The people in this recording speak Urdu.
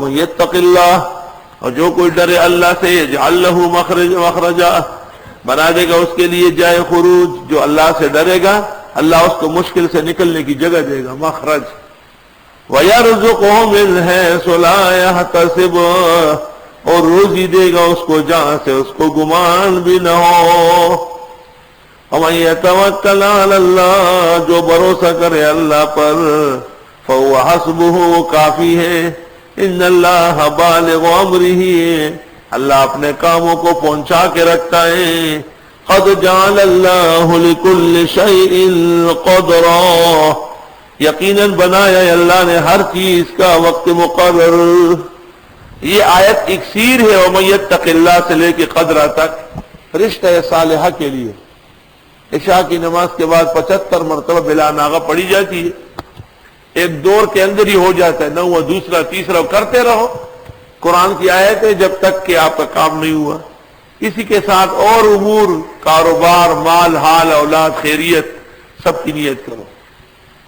ومن یتق اللہ، اور جو کوئی ڈرے اللہ سے یجعل لہ مخرجا، بنا دے گا اس کے لیے جائے خروج. جو اللہ سے ڈرے گا اللہ اس کو مشکل سے نکلنے کی جگہ دے گا، مخرج. وَيَرْزُقْهُ مِنْ حَيْثُ لَا يَحْتَسِبُ، اور روزی دے گا اس کو جہاں سے اس کو گمان بھی نہ ہو. وَمَن يَتَوَكَّلْ عَلَى اللَّهِ، جو بھروسہ کرے اللہ پر، فَهُوَ حَسْبُهُ، کافی ہے. إِنَّ اللَّهَ بَالِغُ أَمْرِهِ، اللہ اپنے کاموں کو پہنچا کے رکھتا ہے. قَدْ جَعَلَ اللَّهُ لِكُلِّ شَيْءٍ قَدْرًا، یقیناً بنایا ہے اللہ نے ہر چیز کا وقت مقرر. یہ آیت اکثیر ہے وَمَن یتق اللہ سے لے کے قدرہ تک رشتہ صالحہ کے لیے. عشاء کی نماز کے بعد 75 مرتبہ بلا ناغہ پڑھی جاتی ہے. ایک دور کے اندر ہی ہو جاتا ہے، نہ ہوا دوسرا تیسرا، کرتے رہو. قرآن کی آیت ہے جب تک کہ آپ کا کام نہیں ہوا. اسی کے ساتھ اور امور، کاروبار، مال، حال، اولاد، خیریت، سب کی نیت کرو.